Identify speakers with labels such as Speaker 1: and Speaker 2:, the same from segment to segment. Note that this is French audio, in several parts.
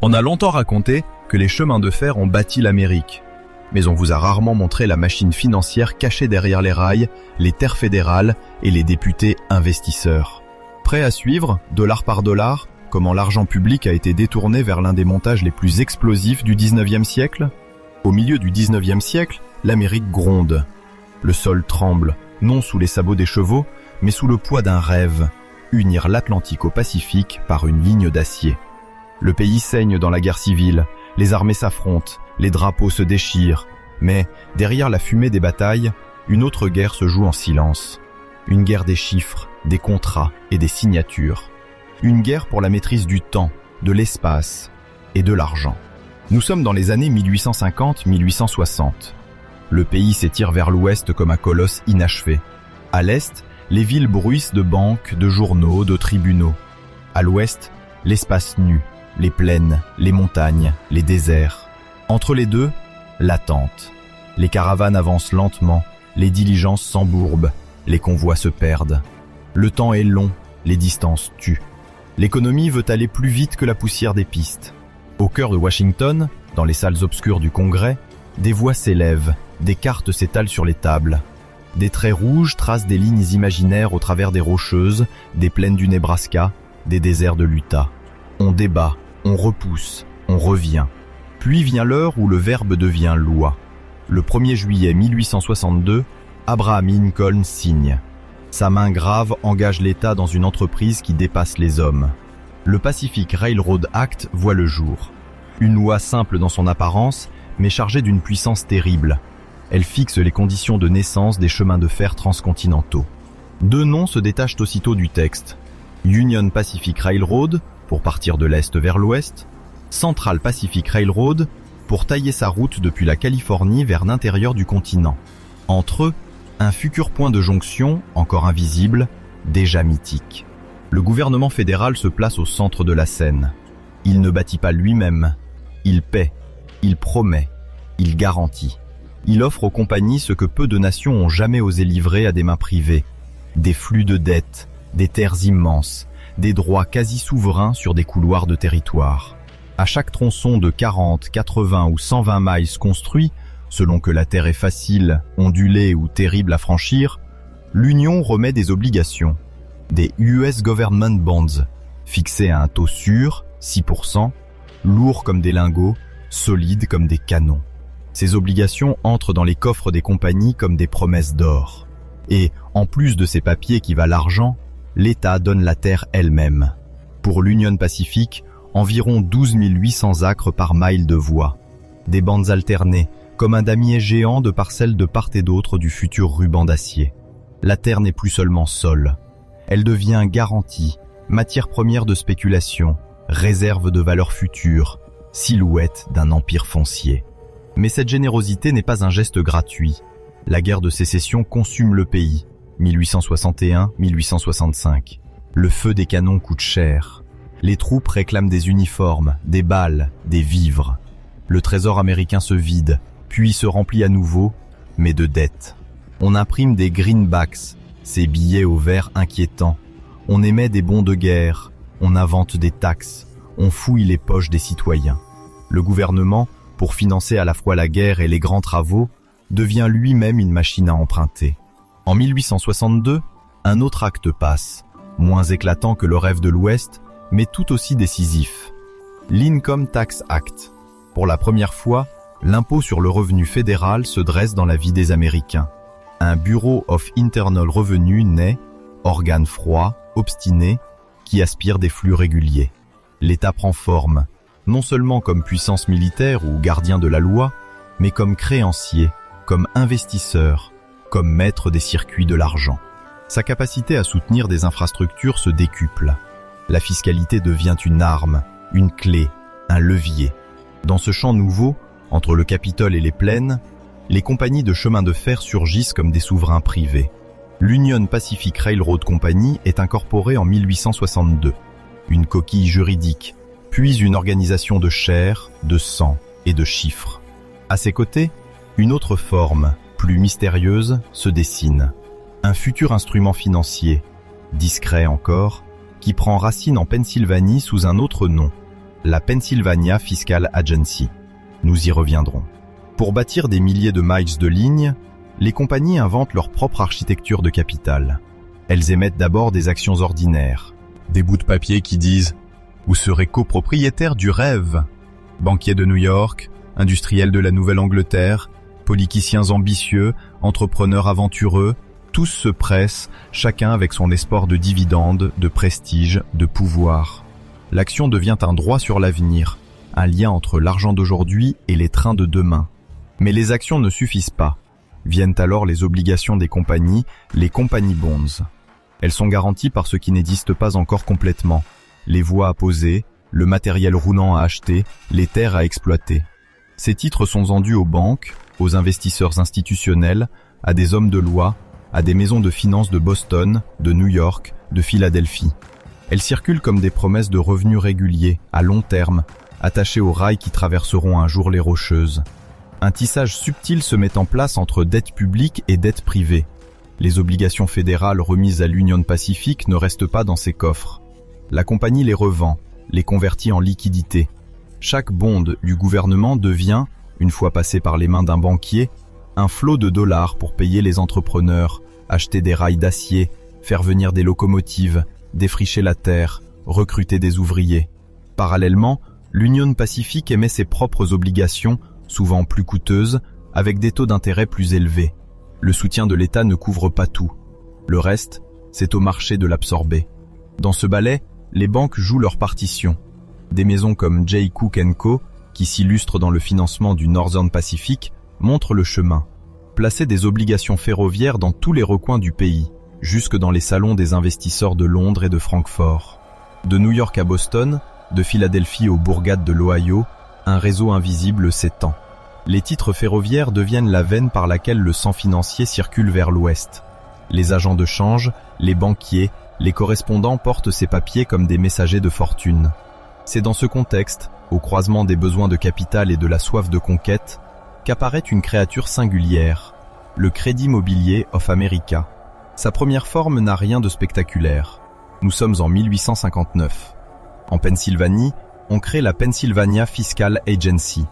Speaker 1: On a longtemps raconté que les chemins de fer ont bâti l'Amérique, mais on vous a rarement montré la machine financière cachée derrière les rails, les terres fédérales et les députés investisseurs. Prêt à suivre, dollar par dollar, comment l'argent public a été détourné vers l'un des montages les plus explosifs du 19e siècle? Au milieu du 19e siècle, l'Amérique gronde. Le sol tremble, non sous les sabots des chevaux, mais sous le poids d'un rêve, unir l'Atlantique au Pacifique par une ligne d'acier. Le pays saigne dans la guerre civile, les armées s'affrontent, les drapeaux se déchirent, mais derrière la fumée des batailles, une autre guerre se joue en silence. Une guerre des chiffres, des contrats et des signatures. Une guerre pour la maîtrise du temps, de l'espace et de l'argent. Nous sommes dans les années 1850-1860. Le pays s'étire vers l'ouest comme un colosse inachevé. À l'est, les villes bruissent de banques, de journaux, de tribunaux. À l'ouest, l'espace nu, les plaines, les montagnes, les déserts. Entre les deux, l'attente. Les caravanes avancent lentement, les diligences s'embourbent, les convois se perdent. Le temps est long, les distances tuent. L'économie veut aller plus vite que la poussière des pistes. Au cœur de Washington, dans les salles obscures du Congrès, des voix s'élèvent, des cartes s'étalent sur les tables. Des traits rouges tracent des lignes imaginaires au travers des Rocheuses, des plaines du Nebraska, des déserts de l'Utah. On débat, on repousse, on revient. Puis vient l'heure où le verbe devient loi. Le 1er juillet 1862, Abraham Lincoln signe. Sa main grave engage l'État dans une entreprise qui dépasse les hommes. Le Pacific Railroad Act voit le jour. Une loi simple dans son apparence, mais chargée d'une puissance terrible. Elle fixe les conditions de naissance des chemins de fer transcontinentaux. Deux noms se détachent aussitôt du texte. Union Pacific Railroad, pour partir de l'est vers l'ouest, Central Pacific Railroad, pour tailler sa route depuis la Californie vers l'intérieur du continent. Entre eux, un futur point de jonction, encore invisible, déjà mythique. Le gouvernement fédéral se place au centre de la scène. Il ne bâtit pas lui-même. Il paie, il promet, il garantit. Il offre aux compagnies ce que peu de nations ont jamais osé livrer à des mains privées. Des flux de dettes, des terres immenses, des droits quasi souverains sur des couloirs de territoire. À chaque tronçon de 40, 80 ou 120 miles construit, selon que la terre est facile, ondulée ou terrible à franchir, l'Union remet des obligations, des US Government Bonds, fixés à un taux sûr, 6%, lourds comme des lingots, solides comme des canons. Ces obligations entrent dans les coffres des compagnies comme des promesses d'or. Et, en plus de ces papiers qui valent l'argent, l'État donne la terre elle-même. Pour l'Union Pacifique, environ 12 800 acres par mile de voie. Des bandes alternées, comme un damier géant de parcelles de part et d'autre du futur ruban d'acier. La terre n'est plus seulement sol. Elle devient garantie, matière première de spéculation, réserve de valeur future, silhouette d'un empire foncier. Mais cette générosité n'est pas un geste gratuit. La guerre de sécession consume le pays, 1861-1865. Le feu des canons coûte cher. Les troupes réclament des uniformes, des balles, des vivres. Le trésor américain se vide, puis se remplit à nouveau, mais de dettes. On imprime des greenbacks, ces billets au vert inquiétants. On émet des bons de guerre, on invente des taxes, on fouille les poches des citoyens. Le gouvernement, pour financer à la fois la guerre et les grands travaux, devient lui-même une machine à emprunter. En 1862, un autre acte passe, moins éclatant que le rêve de l'Ouest, mais tout aussi décisif. L'Income Tax Act. Pour la première fois, l'impôt sur le revenu fédéral se dresse dans la vie des Américains. Un Bureau of Internal Revenue naît, organe froid, obstiné, qui aspire des flux réguliers. L'État prend forme, non seulement comme puissance militaire ou gardien de la loi, mais comme créancier, comme investisseur, comme maître des circuits de l'argent. Sa capacité à soutenir des infrastructures se décuple. La fiscalité devient une arme, une clé, un levier. Dans ce champ nouveau, entre le Capitole et les plaines, les compagnies de chemin de fer surgissent comme des souverains privés. L'Union Pacific Railroad Company est incorporée en 1862. Une coquille juridique, puis une organisation de chair, de sang et de chiffres. À ses côtés, une autre forme, plus mystérieuse, se dessine. Un futur instrument financier, discret encore, qui prend racine en Pennsylvanie sous un autre nom, la Pennsylvania Fiscal Agency. Nous y reviendrons. Pour bâtir des milliers de miles de lignes, les compagnies inventent leur propre architecture de capital. Elles émettent d'abord des actions ordinaires, des bouts de papier qui disent « Vous serez copropriétaire du rêve ». Banquiers de New York, industriels de la Nouvelle-Angleterre, politiciens ambitieux, entrepreneurs aventureux, tous se pressent, chacun avec son espoir de dividendes, de prestige, de pouvoir. L'action devient un droit sur l'avenir, un lien entre l'argent d'aujourd'hui et les trains de demain. Mais les actions ne suffisent pas. Viennent alors les obligations des compagnies, les company bonds. Elles sont garanties par ce qui n'existe pas encore complètement, les voies à poser, le matériel roulant à acheter, les terres à exploiter. Ces titres sont vendus aux banques, aux investisseurs institutionnels, à des hommes de loi, à des maisons de finances de Boston, de New York, de Philadelphie. Elles circulent comme des promesses de revenus réguliers, à long terme, attachées aux rails qui traverseront un jour les Rocheuses. Un tissage subtil se met en place entre dette publique et dette privée. Les obligations fédérales remises à l'Union Pacific ne restent pas dans ses coffres. La compagnie les revend, les convertit en liquidités. Chaque bond du gouvernement devient, une fois passé par les mains d'un banquier, un flot de dollars pour payer les entrepreneurs, acheter des rails d'acier, faire venir des locomotives, défricher la terre, recruter des ouvriers. Parallèlement, l'Union Pacific émet ses propres obligations, souvent plus coûteuses, avec des taux d'intérêt plus élevés. Le soutien de l'État ne couvre pas tout. Le reste, c'est au marché de l'absorber. Dans ce ballet, les banques jouent leur partition. Des maisons comme J. Cook & Co., qui s'illustrent dans le financement du Northern Pacific, montrent le chemin. Placer des obligations ferroviaires dans tous les recoins du pays, jusque dans les salons des investisseurs de Londres et de Francfort. De New York à Boston, de Philadelphie aux bourgades de l'Ohio, un réseau invisible s'étend. Les titres ferroviaires deviennent la veine par laquelle le sang financier circule vers l'ouest. Les agents de change, les banquiers, les correspondants portent ces papiers comme des messagers de fortune. C'est dans ce contexte, au croisement des besoins de capital et de la soif de conquête, qu'apparaît une créature singulière, le Crédit Mobilier of America. Sa première forme n'a rien de spectaculaire. Nous sommes en 1859. En Pennsylvanie, on crée la Pennsylvania Fiscal Agency,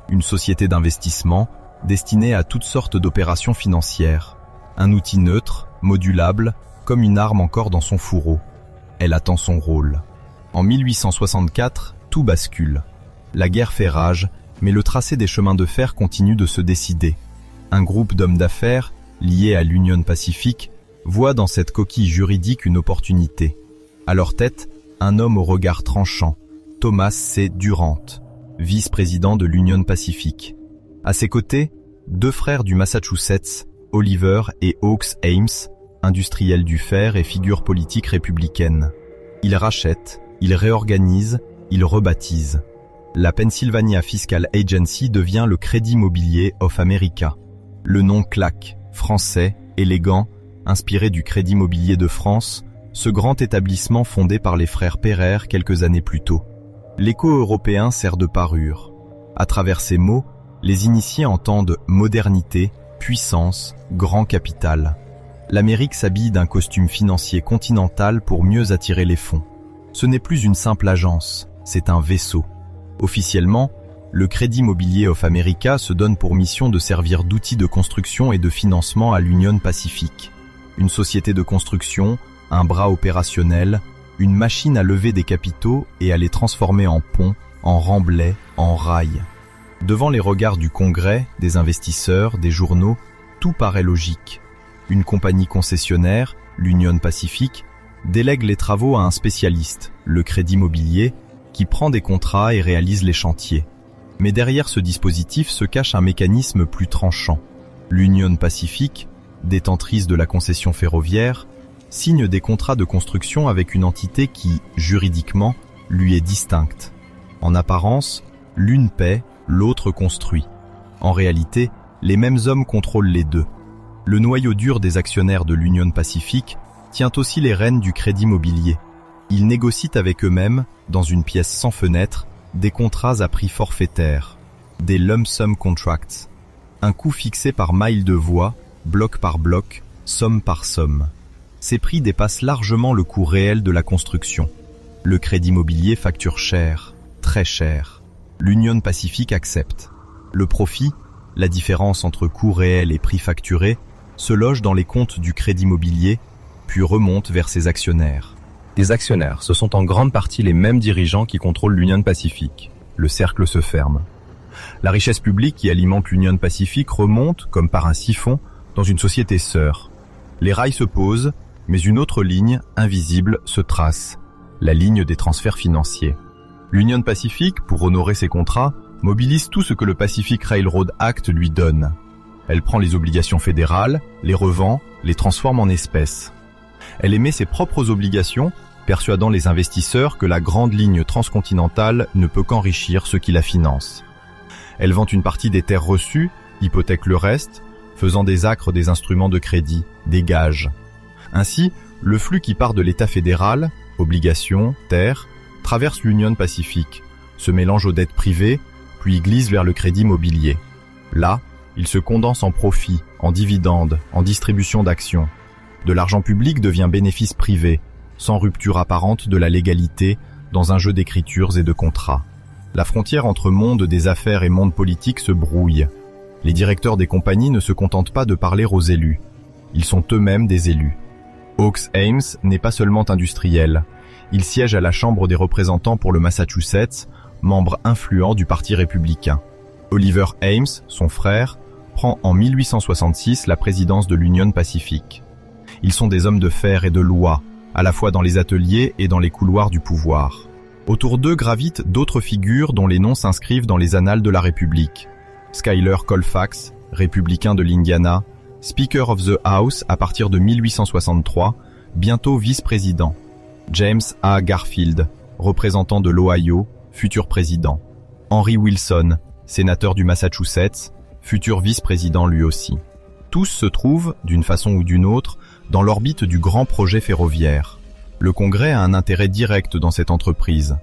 Speaker 1: une société d'investissement destinée à toutes sortes d'opérations financières. Un outil neutre, modulable, comme une arme encore dans son fourreau. Elle attend son rôle. En 1864, tout bascule. La guerre fait rage, mais le tracé des chemins de fer continue de se décider. Un groupe d'hommes d'affaires, liés à l'Union Pacific, voit dans cette coquille juridique une opportunité. À leur tête, un homme au regard tranchant, Thomas C. Durant, vice-président de l'Union Pacific. À ses côtés, deux frères du Massachusetts, Oliver et Hawks Ames, industriels du fer et figures politiques républicaines. Ils rachètent, ils réorganisent, ils rebaptisent. La Pennsylvania Fiscal Agency devient le Crédit Mobilier of America. Le nom claque, français, élégant, inspiré du Crédit Mobilier de France, ce grand établissement fondé par les frères Pereire quelques années plus tôt. L'écho européen sert de parure. À travers ces mots, les initiés entendent modernité, puissance, grand capital. L'Amérique s'habille d'un costume financier continental pour mieux attirer les fonds. Ce n'est plus une simple agence, c'est un vaisseau. Officiellement, le Crédit Mobilier of America se donne pour mission de servir d'outil de construction et de financement à l'Union Pacific. Une société de construction, un bras opérationnel, une machine à lever des capitaux et à les transformer en ponts, en remblais, en rails. Devant les regards du Congrès, des investisseurs, des journaux, tout paraît logique. Une compagnie concessionnaire, l'Union Pacific, délègue les travaux à un spécialiste, le Crédit Mobilier, qui prend des contrats et réalise les chantiers. Mais derrière ce dispositif se cache un mécanisme plus tranchant. L'Union Pacific, détentrice de la concession ferroviaire, signe des contrats de construction avec une entité qui, juridiquement, lui est distincte. En apparence, l'une paie, l'autre construit. En réalité, les mêmes hommes contrôlent les deux. Le noyau dur des actionnaires de l'Union Pacific tient aussi les rênes du Crédit Mobilier. Ils négocient avec eux-mêmes, dans une pièce sans fenêtre, des contrats à prix forfaitaire, des lump sum contracts, un coût fixé par mile de voie, bloc par bloc, somme par somme. Ces prix dépassent largement le coût réel de la construction. Le Crédit Mobilier facture cher, très cher. L'Union Pacific accepte. Le profit, la différence entre coût réel et prix facturé, se loge dans les comptes du crédit mobilier, puis remonte vers ses actionnaires. Les actionnaires, ce sont en grande partie les mêmes dirigeants qui contrôlent l'Union Pacific. Le cercle se ferme. La richesse publique qui alimente l'Union Pacific remonte, comme par un siphon, dans une société sœur. Les rails se posent, mais une autre ligne, invisible, se trace. La ligne des transferts financiers. L'Union Pacific, pour honorer ses contrats, mobilise tout ce que le Pacific Railroad Act lui donne. Elle prend les obligations fédérales, les revend, les transforme en espèces. Elle émet ses propres obligations, persuadant les investisseurs que la grande ligne transcontinentale ne peut qu'enrichir ceux qui la financent. Elle vend une partie des terres reçues, hypothèque le reste, faisant des acres des instruments de crédit, des gages. Ainsi, le flux qui part de l'État fédéral, obligations, terres, traverse l'Union Pacific, se mélange aux dettes privées, puis glisse vers le crédit mobilier. Là, il se condense en profit, en dividendes, en distribution d'actions. De l'argent public devient bénéfice privé, sans rupture apparente de la légalité, dans un jeu d'écritures et de contrats. La frontière entre monde des affaires et monde politique se brouille. Les directeurs des compagnies ne se contentent pas de parler aux élus. Ils sont eux-mêmes des élus. Hawks Ames n'est pas seulement industriel. Il siège à la Chambre des représentants pour le Massachusetts, membre influent du Parti républicain. Oliver Ames, son frère, prend en 1866 la présidence de l'Union Pacific. Ils sont des hommes de fer et de loi, à la fois dans les ateliers et dans les couloirs du pouvoir. Autour d'eux gravitent d'autres figures dont les noms s'inscrivent dans les annales de la République. Schuyler Colfax, républicain de l'Indiana, Speaker of the House à partir de 1863, bientôt vice-président. James A. Garfield, représentant de l'Ohio, futur président. Henry Wilson, sénateur du Massachusetts, futur vice-président lui aussi. Tous se trouvent, d'une façon ou d'une autre, dans l'orbite du grand projet ferroviaire. Le Congrès a un intérêt direct dans cette entreprise.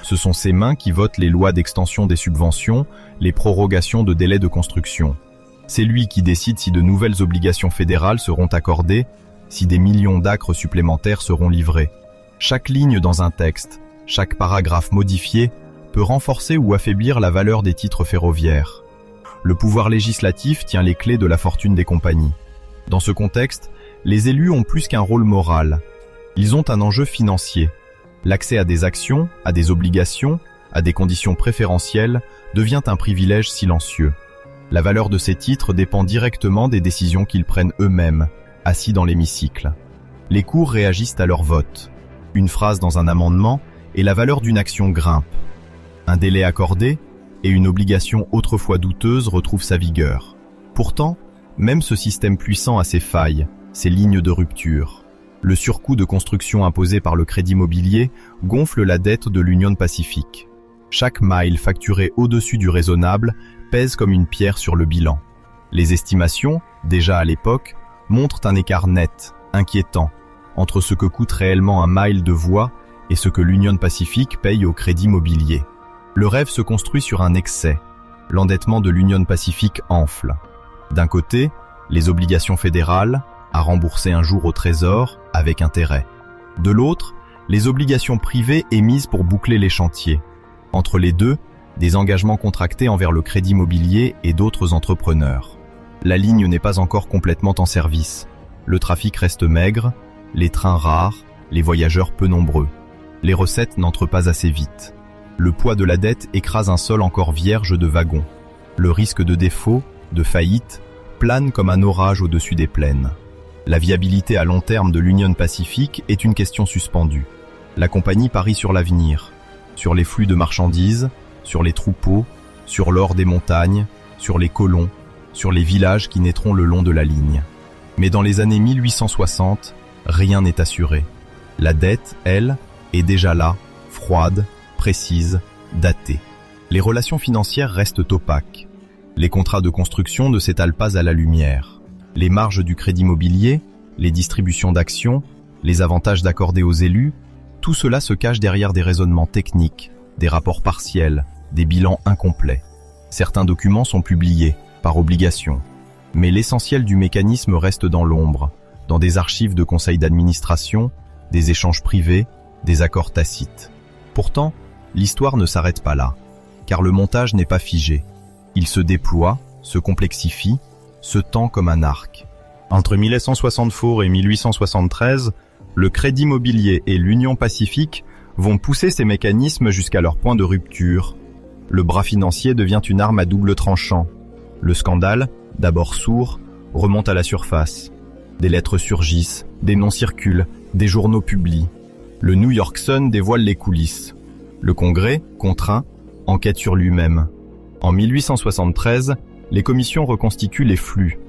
Speaker 1: Ce sont ses mains qui votent les lois d'extension des subventions, les prorogations de délais de construction. C'est lui qui décide si de nouvelles obligations fédérales seront accordées, si des millions d'acres supplémentaires seront livrés. Chaque ligne dans un texte, chaque paragraphe modifié, peut renforcer ou affaiblir la valeur des titres ferroviaires. Le pouvoir législatif tient les clés de la fortune des compagnies. Dans ce contexte, les élus ont plus qu'un rôle moral. Ils ont un enjeu financier. L'accès à des actions, à des obligations, à des conditions préférentielles devient un privilège silencieux. La valeur de ces titres dépend directement des décisions qu'ils prennent eux-mêmes, assis dans l'hémicycle. Les cours réagissent à leur vote. Une phrase dans un amendement et la valeur d'une action grimpe. Un délai accordé et une obligation autrefois douteuse retrouve sa vigueur. Pourtant, même ce système puissant a ses failles, ses lignes de rupture. Le surcoût de construction imposé par le crédit mobilier gonfle la dette de l'Union Pacific. Chaque mile facturé au-dessus du raisonnable pèse comme une pierre sur le bilan. Les estimations, déjà à l'époque, montrent un écart net, inquiétant, entre ce que coûte réellement un mile de voie et ce que l'Union Pacific paye au crédit mobilier. Le rêve se construit sur un excès. L'endettement de l'Union Pacific enfle. D'un côté, les obligations fédérales, à rembourser un jour au Trésor, avec intérêt. De l'autre, les obligations privées émises pour boucler les chantiers. Entre les deux, des engagements contractés envers le crédit mobilier et d'autres entrepreneurs. La ligne n'est pas encore complètement en service. Le trafic reste maigre, les trains rares, les voyageurs peu nombreux. Les recettes n'entrent pas assez vite. Le poids de la dette écrase un sol encore vierge de wagons. Le risque de défaut, de faillite, plane comme un orage au-dessus des plaines. La viabilité à long terme de l'Union Pacific est une question suspendue. La compagnie parie sur l'avenir, sur les flux de marchandises, sur les troupeaux, sur l'or des montagnes, sur les colons, sur les villages qui naîtront le long de la ligne. Mais dans les années 1860, rien n'est assuré. La dette, elle, est déjà là, froide, précise, datée. Les relations financières restent opaques. Les contrats de construction ne s'étalent pas à la lumière. Les marges du crédit mobilier, les distributions d'actions, les avantages d'accordés aux élus, tout cela se cache derrière des raisonnements techniques, des rapports partiels, des bilans incomplets. Certains documents sont publiés, par obligation. Mais l'essentiel du mécanisme reste dans l'ombre, dans des archives de conseils d'administration, des échanges privés, des accords tacites. Pourtant, l'histoire ne s'arrête pas là, car le montage n'est pas figé. Il se déploie, se complexifie, se tend comme un arc. Entre 1164 et 1873, le Crédit Mobilier et l'Union Pacifique vont pousser ces mécanismes jusqu'à leur point de rupture. Le bras financier devient une arme à double tranchant. Le scandale, d'abord sourd, remonte à la surface. Des lettres surgissent, des noms circulent, des journaux publient. Le New York Sun dévoile les coulisses. Le Congrès, contraint, enquête sur lui-même. En 1873, les commissions reconstituent les flux.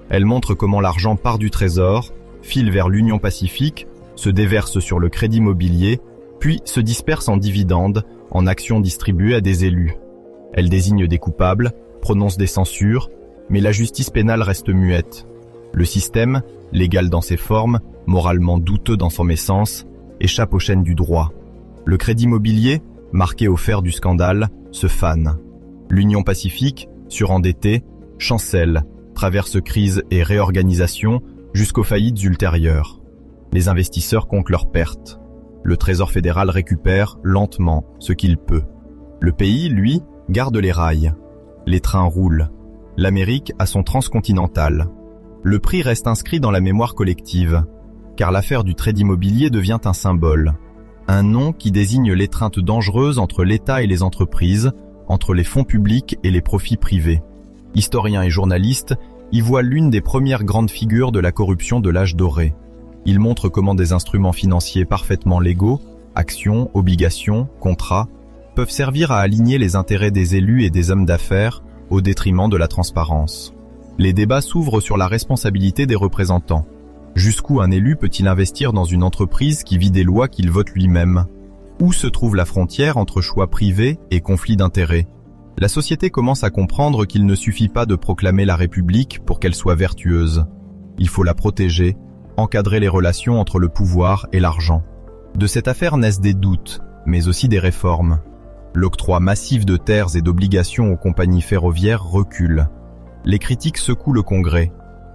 Speaker 1: Elles montrent comment l'argent part du Trésor, file vers l'Union Pacifique, se déverse sur le Crédit Mobilier, puis se disperse en dividendes, en actions distribuées à des élus. Elles désignent des coupables, prononcent des censures, mais la justice pénale reste muette. Le système, légal dans ses formes, moralement douteux dans son essence, échappe aux chaînes du droit. Le Crédit Mobilier, marqué au fer du scandale, se fane. L'Union Pacifique, surendettée, chancelle, traverse crise et réorganisation jusqu'aux faillites ultérieures. Les investisseurs comptent leurs pertes. Le Trésor fédéral récupère, lentement, ce qu'il peut. Le pays, lui, garde les rails. Les trains roulent. L'Amérique a son transcontinental. Le prix reste inscrit dans la mémoire collective, car l'affaire du trade immobilier devient un symbole. Un nom qui désigne l'étreinte dangereuse entre l'État et les entreprises, entre les fonds publics et les profits privés. Historiens et journalistes y voient l'une des premières grandes figures de la corruption de l'âge doré. Il montre comment des instruments financiers parfaitement légaux, actions, obligations, contrats, peuvent servir à aligner les intérêts des élus et des hommes d'affaires au détriment de la transparence. Les débats s'ouvrent sur la responsabilité des représentants. Jusqu'où un élu peut-il investir dans une entreprise qui vit des lois qu'il vote lui-même? Où se trouve la frontière entre choix privés et conflits d'intérêts? La société commence à comprendre qu'il ne suffit pas de proclamer la République pour qu'elle soit vertueuse. Il faut la protéger, encadrer les relations entre le pouvoir et l'argent. De cette affaire naissent des doutes, mais aussi des réformes. L'octroi massif de terres et d'obligations aux compagnies ferroviaires recule. Les critiques secouent le Congrès.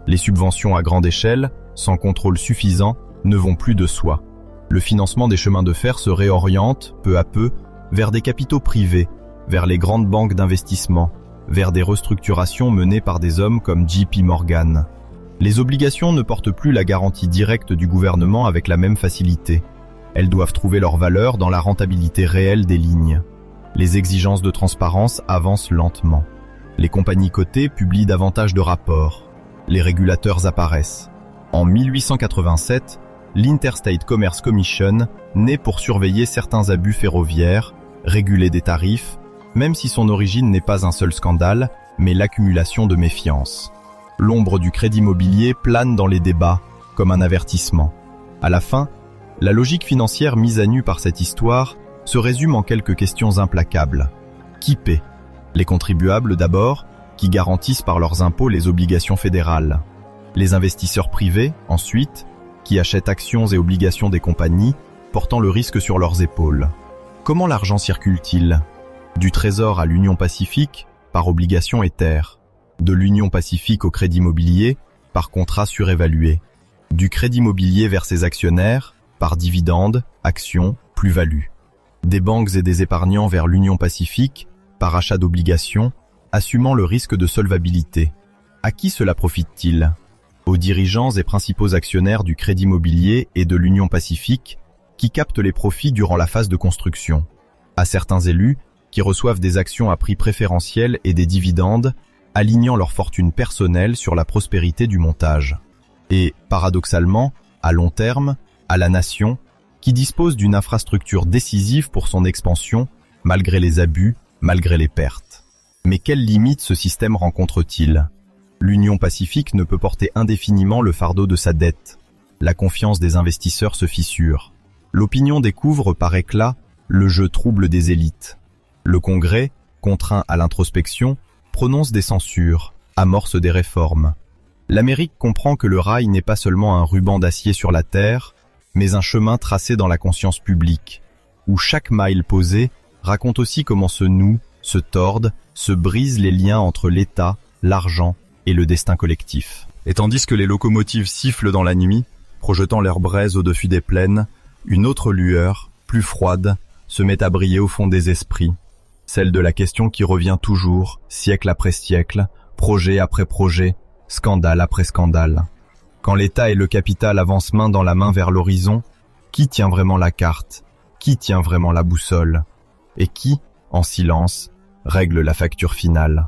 Speaker 1: Les subventions à grande échelle, sans contrôle suffisant, ne vont plus de soi. Le financement des chemins de fer se réoriente, peu à peu, vers des capitaux privés, vers les grandes banques d'investissement, vers des restructurations menées par des hommes comme JP Morgan. Les obligations ne portent plus la garantie directe du gouvernement avec la même facilité. Elles doivent trouver leur valeur dans la rentabilité réelle des lignes. Les exigences de transparence avancent lentement. Les compagnies cotées publient davantage de rapports. Les régulateurs apparaissent. En 1887, l'Interstate Commerce Commission naît pour surveiller certains abus ferroviaires, réguler des tarifs, même si son origine n'est pas un seul scandale, mais l'accumulation de méfiance. L'ombre du crédit immobilier plane dans les débats, comme un avertissement. À la fin, la logique financière mise à nu par cette histoire se résume en quelques questions implacables. Qui paie? Les contribuables d'abord, qui garantissent par leurs impôts les obligations fédérales. Les investisseurs privés, ensuite, qui achètent actions et obligations des compagnies, portant le risque sur leurs épaules. Comment l'argent circule-t-il? Du Trésor à l'Union Pacifique, par obligation et terre. De l'Union Pacifique au Crédit Mobilier, par contrat surévalué. Du Crédit Mobilier vers ses actionnaires, par dividendes, actions, plus-value. Des banques et des épargnants vers l'Union Pacifique, par achat d'obligations, assumant le risque de solvabilité. À qui cela profite-t-il? Aux dirigeants et principaux actionnaires du Crédit Mobilier et de l'Union Pacifique, qui captent les profits durant la phase de construction. À certains élus, qui reçoivent des actions à prix préférentiel et des dividendes, alignant leur fortune personnelle sur la prospérité du montage. Et, paradoxalement, à long terme, à la nation, qui dispose d'une infrastructure décisive pour son expansion, malgré les abus, malgré les pertes. Mais quelles limites ce système rencontre-t-il? L'Union Pacifique ne peut porter indéfiniment le fardeau de sa dette. La confiance des investisseurs se fissure. L'opinion découvre par éclat le jeu trouble des élites. Le Congrès, contraint à l'introspection, prononce des censures, amorce des réformes. L'Amérique comprend que le rail n'est pas seulement un ruban d'acier sur la terre, mais un chemin tracé dans la conscience publique, où chaque mille posée raconte aussi comment se nouent, se tordent, se brisent les liens entre l'État, l'argent et le destin collectif. Et tandis que les locomotives sifflent dans la nuit, projetant leurs braises au-dessus des plaines, une autre lueur, plus froide, se met à briller au fond des esprits, celle de la question qui revient toujours, siècle après siècle, projet après projet, scandale après scandale. Quand l'État et le capital avancent main dans la main vers l'horizon, qui tient vraiment la carte? Qui tient vraiment la boussole? Et qui, en silence, règle la facture finale?